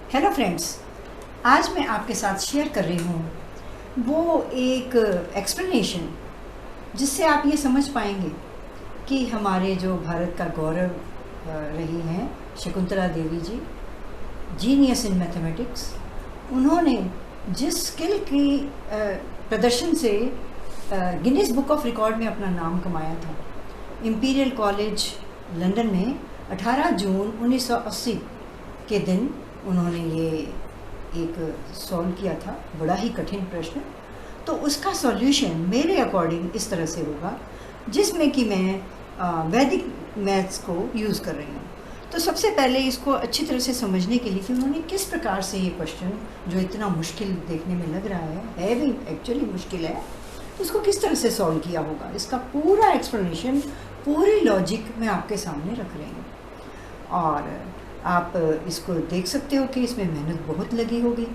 Hello friends, आज मैं आपके साथ शेयर कर रही हूँ वो एक एक्सप्लेनेशन जिससे आप ये समझ पाएंगे कि हमारे जो भारत का गौरव रही हैं शकुंतला देवी जी, जीनियस इन मैथमेटिक्स। उन्होंने जिस स्किल की प्रदर्शन से गिनीज बुक ऑफ रिकॉर्ड में अपना नाम कमाया था, इंपीरियल कॉलेज लंदन में 18 जून 1980 के दिन उन्होंने ये एक सॉल्व किया था, बड़ा ही कठिन प्रश्न। तो उसका सॉल्यूशन मेरे अकॉर्डिंग इस तरह से होगा जिसमें कि मैं वैदिक मैथ्स को यूज़ कर रही हूँ। तो सबसे पहले इसको अच्छी तरह से समझने के लिए कि उन्होंने किस प्रकार से ये क्वेश्चन जो इतना मुश्किल देखने में लग रहा है भी एक्चुअली मुश्किल है, तो उसको किस तरह से सॉल्व किया होगा, इसका पूरा एक्सप्लेनेशन, पूरी लॉजिक मैं आपके सामने रख रही हूँ। और आप इसको देख सकते हो कि इसमें मेहनत बहुत लगी होगी,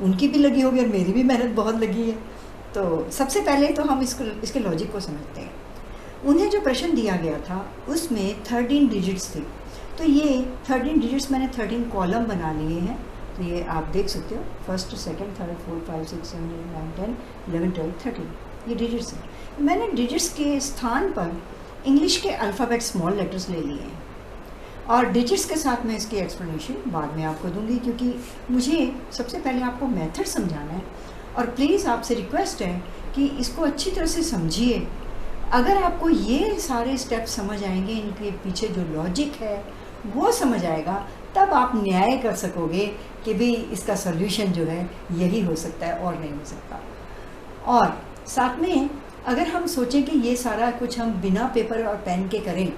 उनकी भी लगी होगी और मेरी भी मेहनत बहुत लगी है। तो सबसे पहले तो हम इसके लॉजिक को समझते हैं। उन्हें जो प्रश्न दिया गया था उसमें 13 डिजिट्स थे। तो ये 13 डिजिट्स मैंने 13 कॉलम बना लिए हैं। तो ये आप देख सकते हो, फर्स्ट, सेकंड, थर्ड, फोर्थ, 5, 6, 7, 8, 9, 10, 11, 12, 13 ये डिजिट्स हैं। मैंने डिजिट्स के स्थान पर इंग्लिश के अल्फ़ाबेट स्मॉल लेटर्स ले लिए हैं और डिजिट्स के साथ मैं इसकी एक्सप्लेनेशन बाद में आपको दूंगी, क्योंकि मुझे सबसे पहले आपको मेथड समझाना है। और प्लीज़ आपसे रिक्वेस्ट है कि इसको अच्छी तरह से समझिए। अगर आपको ये सारे स्टेप्स समझ आएंगे, इनके पीछे जो लॉजिक है वो समझ आएगा, तब आप न्याय कर सकोगे कि भाई इसका सॉल्यूशन जो है यही हो सकता है और नहीं हो सकता। और साथ में अगर हम सोचें कि ये सारा कुछ हम बिना पेपर और पेन के करें,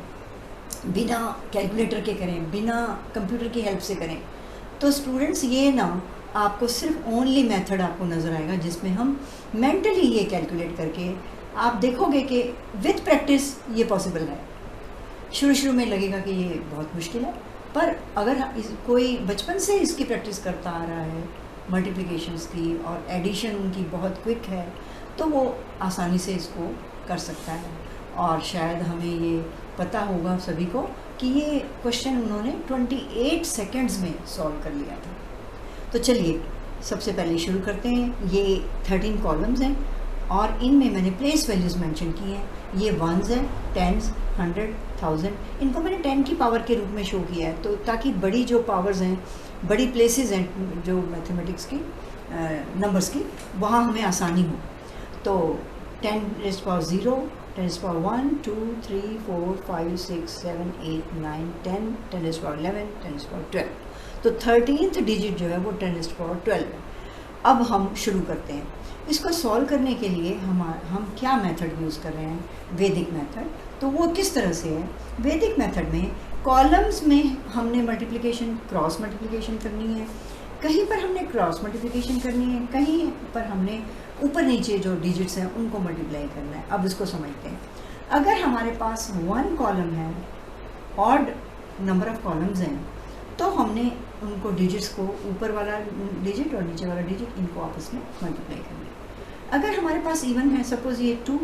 बिना कैलकुलेटर के करें, बिना कंप्यूटर की हेल्प से करें, तो स्टूडेंट्स ये ना आपको सिर्फ ओनली मेथड आपको नज़र आएगा जिसमें हम मेंटली ये कैलकुलेट करके आप देखोगे कि विथ प्रैक्टिस ये पॉसिबल है। शुरू में लगेगा कि ये बहुत मुश्किल है, पर अगर कोई बचपन से इसकी प्रैक्टिस करता आ रहा है, मल्टीप्लिकेशंस की और एडिशन उनकी बहुत क्विक है, तो वो आसानी से इसको कर सकता है। और शायद हमें ये पता होगा सभी को कि ये क्वेश्चन उन्होंने 28 सेकंड्स में सॉल्व कर लिया था। तो चलिए सबसे पहले शुरू करते हैं। ये 13 कॉलम्स हैं और इनमें मैंने प्लेस वैल्यूज़ मेंशन की हैं। ये वंस हैं, टेंस, 100, 1000। इनको मैंने 10 की पावर के रूप में शो किया है, तो ताकि बड़ी जो पावर्स हैं, बड़ी प्लेसेस हैं जो मैथमेटिक्स की नंबर्स की, वहाँ हमें आसानी हो। तो 10⁻0, 10⁻1, 2, 3, 4, 5, 6, 7, 8, 9, 10, 10⁻11, 10⁻12। तो 13th डिजिट जो है वो 10⁻12 है। अब हम शुरू करते हैं। इसको सॉल्व करने के लिए हम क्या मेथड यूज़ कर रहे हैं? वैदिक मेथड। तो वो किस तरह से है? वैदिक मेथड में कॉलम्स में हमने मल्टीप्लिकेशन, क्रॉस मल्टीप्लिकेशन करनी है। कहीं पर हमने क्रॉस मल्टीप्लिकेशन करनी है, कहीं पर हमने ऊपर नीचे जो डिजिट्स हैं उनको मल्टीप्लाई करना है। अब इसको समझते हैं। अगर हमारे पास 1 कॉलम है, ऑड नंबर ऑफ कॉलम्स हैं, तो हमने उनको डिजिट्स को, ऊपर वाला डिजिट और नीचे वाला डिजिट, इनको आपस में मल्टीप्लाई करना है। अगर हमारे पास इवन है, सपोज ये 2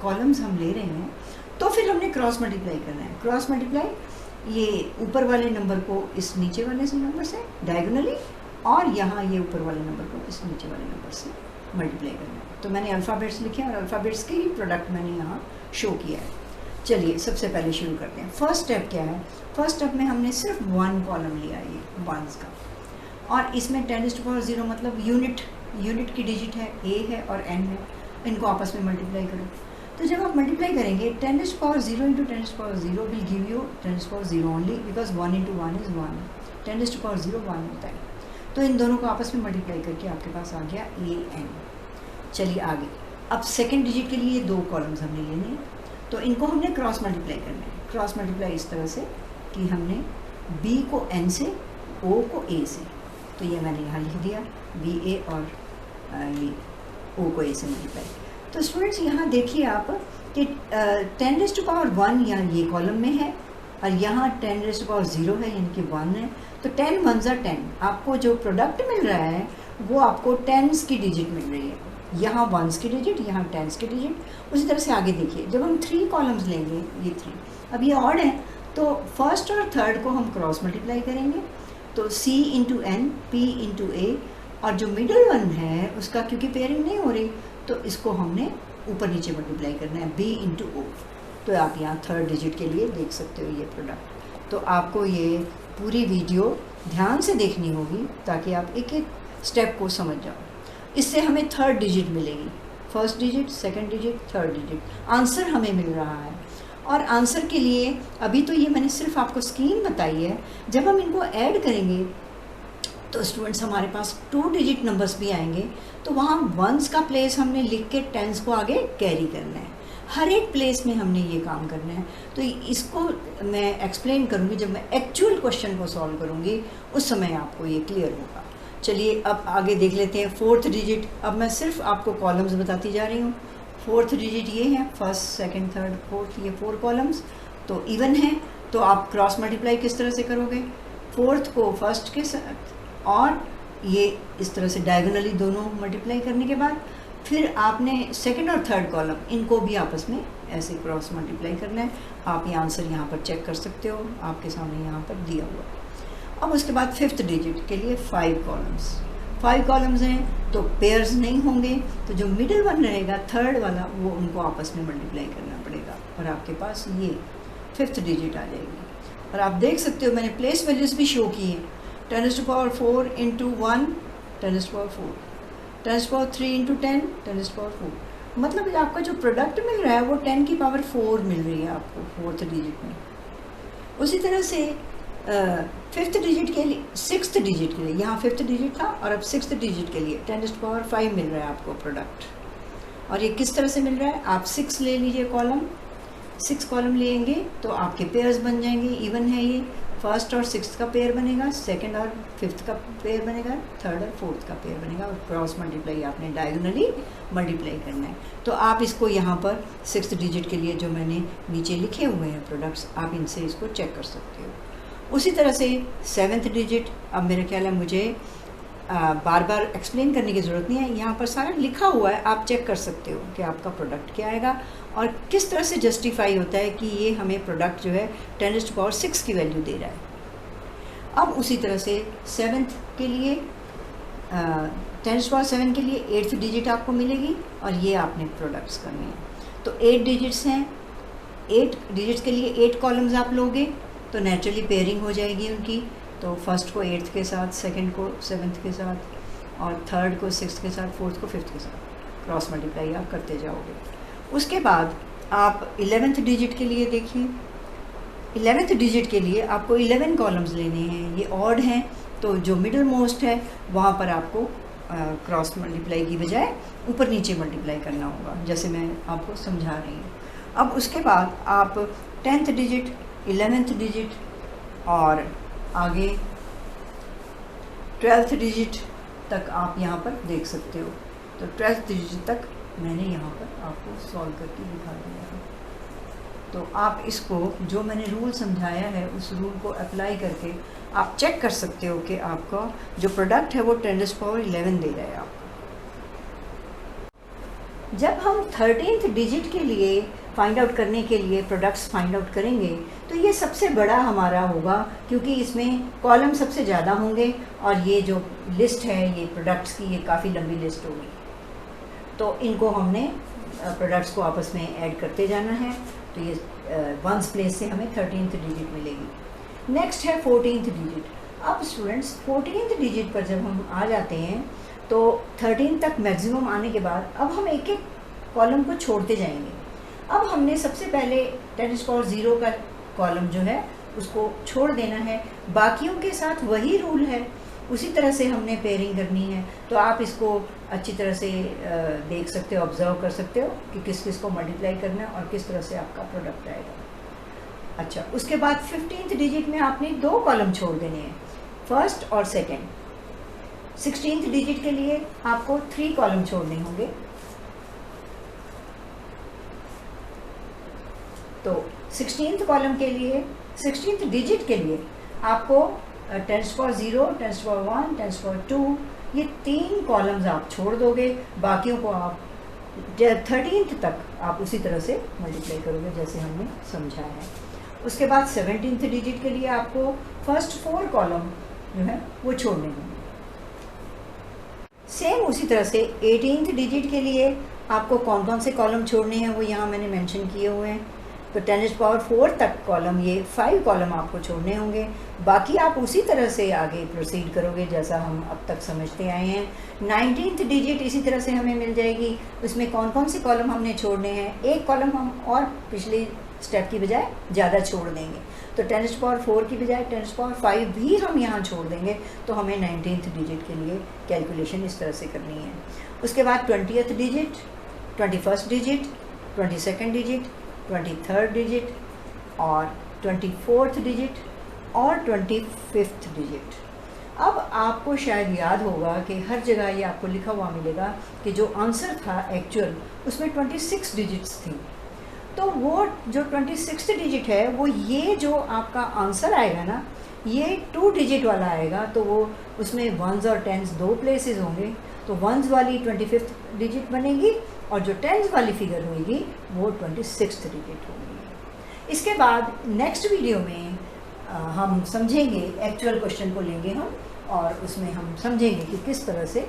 कॉलम्स हम ले रहे हैं, तो फिर हमने क्रॉस मल्टीप्लाई करना है। क्रॉस मल्टीप्लाई, ये ऊपर वाले नंबर को इस नीचे वाले से नंबर से डायगोनली, और यहाँ ये ऊपर वाले नंबर को इस नीचे वाले नंबर से मल्टीप्लाई करना है। तो मैंने अल्फ़ाबेट्स लिखे और अल्फ़ाबेट्स के ही प्रोडक्ट मैंने यहाँ शो किया है। चलिए सबसे पहले शुरू करते हैं। फर्स्ट स्टेप क्या है? फर्स्ट स्टेप में हमने सिर्फ 1 कॉलम लिया, ये वंस का, और इसमें 10⁻0 मतलब यूनिट की डिजिट है, ए है और एन है। इनको आपस में मल्टीप्लाई करो। तो जब आप मल्टीप्लाई करेंगे 10⁻0 into 10⁻0 will give you 10⁻0 only, because 1 into 1 is 1। 10⁻0 1 होता है। तो इन दोनों को आपस में मल्टीप्लाई करके आपके पास आ गया an। चलिए आगे। अब सेकेंड डिजिट के लिए 2 कॉलम्स हमने लेने हैं, तो इनको हमने क्रॉस मल्टीप्लाई करना है। क्रॉस मल्टीप्लाई इस तरह से कि हमने b को n से, o को a से, तो ये मैंने यहाँ लिख दिया ba, और ये o को a से मल्टीप्लाई। तो स्टूडेंट्स यहाँ देखिए आप कि 10⁻1 यहाँ ये कॉलम में है और यहाँ 10⁻0 है, यानी कि 1 है। तो 10 1s are 10। आपको जो प्रोडक्ट मिल रहा है वो आपको टेंस की डिजिट मिल रही है। यहाँ वंस की डिजिट, यहाँ टेंस की डिजिट। उसी तरह से आगे देखिए, जब हम 3 कॉलम्स लेंगे, ये 3, अब ये ऑड है, तो फर्स्ट और थर्ड को हम क्रॉस मल्टीप्लाई करेंगे तो C into N, P into A, और जो मिडल वन है उसका क्योंकि पेयरिंग नहीं हो रही तो इसको हमने ऊपर नीचे मल्टीप्लाई करना है, B इंटू ओ। तो आप यहाँ थर्ड डिजिट के लिए देख सकते हो ये प्रोडक्ट। तो आपको ये पूरी वीडियो ध्यान से देखनी होगी ताकि आप एक एक स्टेप को समझ जाओ। इससे हमें थर्ड डिजिट मिलेगी, first digit, second digit, third digit, answer हमें मिल रहा है। और आंसर के लिए अभी तो ये मैंने सिर्फ आपको स्कीम बताई है, जब हम इनको ऐड करेंगे तो स्टूडेंट्स हमारे पास 2 डिजिट नंबर्स भी आएंगे, तो वहाँ वंस का प्लेस हमने लिख के टेंस को आगे कैरी करना है, हर एक प्लेस में हमने ये काम करना है। तो इसको मैं एक्सप्लेन करूँगी जब मैं एक्चुअल क्वेश्चन को सॉल्व करूँगी, उस समय आपको ये क्लियर होगा। चलिए अब आगे देख लेते हैं फोर्थ डिजिट। अब मैं सिर्फ आपको कॉलम्स बताती जा रही हूँ। फोर्थ डिजिट ये है, फर्स्ट, सेकंड, थर्ड, फोर्थ, ये 4 कॉलम्स तो इवन है। तो आप क्रॉस मल्टीप्लाई किस तरह से करोगे, फोर्थ को फर्स्ट के साथ और ये इस तरह से डायगोनली दोनों मल्टीप्लाई करने के बाद फिर आपने सेकंड और थर्ड कॉलम इनको भी आपस में ऐसे क्रॉस मल्टीप्लाई करना है। आप ये आंसर यहाँ पर चेक कर सकते हो, आपके सामने यहाँ पर दिया हुआ है। अब उसके बाद फिफ्थ डिजिट के लिए 5 कॉलम्स हैं तो पेयर्स नहीं होंगे, तो जो मिडिल वन रहेगा थर्ड वाला वो उनको आपस में मल्टीप्लाई करना पड़ेगा और आपके पास ये फिफ्थ डिजिट आ जाएगी। और आप देख सकते हो मैंने प्लेस वैल्यूज़ भी शो की हैं, 10⁴ इंटू 1 10⁴, 10⁻³ इंटू 10 10⁴। मतलब आपका जो प्रोडक्ट मिल रहा है वो 10 की पावर 4 मिल रही है आपको फोर्थ डिजिट में। उसी तरह से फिफ्थ डिजिट के लिए, सिक्स्थ डिजिट के लिए, यहाँ फिफ्थ डिजिट था और अब सिक्स्थ डिजिट के लिए 10⁵ मिल रहा है आपको प्रोडक्ट। और ये किस तरह से मिल रहा है, आप 6 ले लीजिए कॉलम, 6 कॉलम लेंगे तो आपके पेयर्स बन जाएंगे, इवन है ये, फर्स्ट और सिक्स्थ का पेयर बनेगा, सेकंड और फिफ्थ का पेयर बनेगा, थर्ड और फोर्थ का पेयर बनेगा, और क्रॉस मल्टीप्लाई आपने डायगोनली मल्टीप्लाई करना है। तो आप इसको यहाँ पर सिक्स्थ डिजिट के लिए जो मैंने नीचे लिखे हुए हैं प्रोडक्ट्स, आप इनसे इसको चेक कर सकते हो। उसी तरह से सेवन्थ डिजिट, अब मेरे ख्याल है मुझे बार बार एक्सप्लेन करने की ज़रूरत नहीं है, यहाँ पर सारा लिखा हुआ है, आप चेक कर सकते हो कि आपका प्रोडक्ट क्या आएगा और किस तरह से जस्टिफाई होता है कि ये हमें प्रोडक्ट जो है 10⁶ की वैल्यू दे रहा है। अब उसी तरह से सेवन्थ के लिए 10⁻⁷ के लिए 8th डिजिट आपको मिलेगी और ये आपने प्रोडक्ट्स करने हैं। तो 8 डिजिट्स हैं, 8 डिजिट्स के लिए 8 कॉलम्स आप लोगे तो नेचुरली पेयरिंग हो जाएगी उनकी। तो फर्स्ट को 8th के साथ, सेकंड को 7th के साथ और थर्ड को 6th के साथ, फोर्थ को 5th के साथ क्रॉस मल्टीप्लाई आप करते जाओगे। उसके बाद आप 11th डिजिट के लिए देखिए, 11th डिजिट के लिए आपको 11 कॉलम्स लेने हैं, ये ऑड हैं तो जो मिडल मोस्ट है वहाँ पर आपको क्रॉस मल्टीप्लाई की बजाय ऊपर नीचे मल्टीप्लाई करना होगा, जैसे मैं आपको समझा रही हूँ। अब उसके बाद आप 10th डिजिट, 11th डिजिट और आगे 12th डिजिट तक आप यहाँ पर देख सकते हो। तो 12th डिजिट तक मैंने यहाँ पर आपको सॉल्व करके दिखा दिया है। तो आप इसको जो मैंने रूल समझाया है उस रूल को अप्लाई करके आप चेक कर सकते हो कि आपका जो प्रोडक्ट है वो 10⁻11 दे रहा है आपको। जब हम 13th डिजिट के लिए फाइंड आउट करने के लिए प्रोडक्ट्स फाइंड आउट करेंगे तो ये सबसे बड़ा हमारा होगा, क्योंकि इसमें कॉलम सबसे ज़्यादा होंगे और ये जो लिस्ट है ये प्रोडक्ट्स की ये काफ़ी लंबी लिस्ट होगी। तो इनको हमने प्रोडक्ट्स को आपस में ऐड करते जाना है। तो ये वंस प्लेस से हमें 13th डिजिट मिलेगी। नेक्स्ट है 14th डिजिट। अब स्टूडेंट्स 14th डिजिट पर जब हम आ जाते हैं तो 13 तक मैक्सिमम आने के बाद अब हम एक एक कॉलम को छोड़ते जाएंगे। अब हमने सबसे पहले 10⁻0 का कॉलम जो है उसको छोड़ देना है, बाकियों के साथ वही रूल है, उसी तरह से हमने पेयरिंग करनी है। तो आप इसको अच्छी तरह से देख सकते हो, ऑब्जर्व कर सकते हो कि किस किस को मल्टीप्लाई करना है और किस तरह से आपका प्रोडक्ट आएगा। अच्छा, उसके बाद 15th डिजिट में आपने 2 कॉलम छोड़ देने हैं, फर्स्ट और सेकेंड। 16th डिजिट के लिए आपको 3 कॉलम छोड़ने होंगे। तो 16th कॉलम के लिए, 16th डिजिट के लिए आपको 10⁻0, 10⁻1, 10⁻2 ये 3 कॉलम्स आप छोड़ दोगे, बाकियों को आप 13th तक आप उसी तरह से मल्टीप्लाई करोगे जैसे हमने समझा है। उसके बाद 17th डिजिट के लिए आपको फर्स्ट 4 कॉलम जो है वो छोड़ने होंगे। सेम उसी तरह से 18th डिजिट के लिए आपको कौन कौन से कॉलम छोड़ने हैं वो यहाँ मैंने मेंशन किए हुए हैं। तो 10⁻⁴ तक कॉलम, ये 5 कॉलम आपको छोड़ने होंगे। बाकी आप उसी तरह से आगे प्रोसीड करोगे जैसा हम अब तक समझते आए हैं। 19th डिजिट इसी तरह से हमें मिल जाएगी, उसमें कौन कौन से कॉलम हमने छोड़ने हैं, एक कॉलम हम और पिछले स्टेप की बजाय ज़्यादा छोड़ देंगे। तो 10⁻⁴ की बजाय 10⁻⁵ भी हम यहाँ छोड़ देंगे। तो हमें 19th डिजिट के लिए कैलकुलेशन इस तरह से करनी है। उसके बाद 20th digit, 21st digit, 22nd digit, 23rd digit और 24th डिजिट और 25th डिजिट। अब आपको शायद याद होगा कि हर जगह ये आपको लिखा हुआ मिलेगा कि जो आंसर था एक्चुअल उसमें 26 डिजिट्स थी। तो वो जो 26th डिजिट है वो ये जो आपका आंसर आएगा ना, ये 2 डिजिट वाला आएगा। तो वो उसमें 1s और 10s 2 प्लेसेस होंगे। तो 1s वाली 25th डिजिट बनेगी और जो 10s वाली फिगर होगी वो 26th डिजिट होगी। इसके बाद नेक्स्ट वीडियो में हम समझेंगे, एक्चुअल क्वेश्चन को लेंगे हम और उसमें हम समझेंगे कि किस तरह से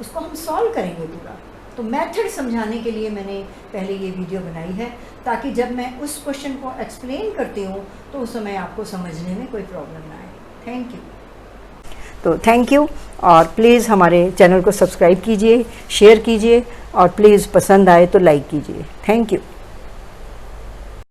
उसको हम सॉल्व करेंगे पूरा। तो मेथड समझाने के लिए मैंने पहले ये वीडियो बनाई है ताकि जब मैं उस क्वेश्चन को एक्सप्लेन करती हूँ तो उस समय आपको समझने में कोई प्रॉब्लम ना आए। Thank you. तो थैंक यू, और प्लीज़ हमारे चैनल को सब्सक्राइब कीजिए, शेयर कीजिए और प्लीज़ पसंद आए तो लाइक कीजिए। Thank you.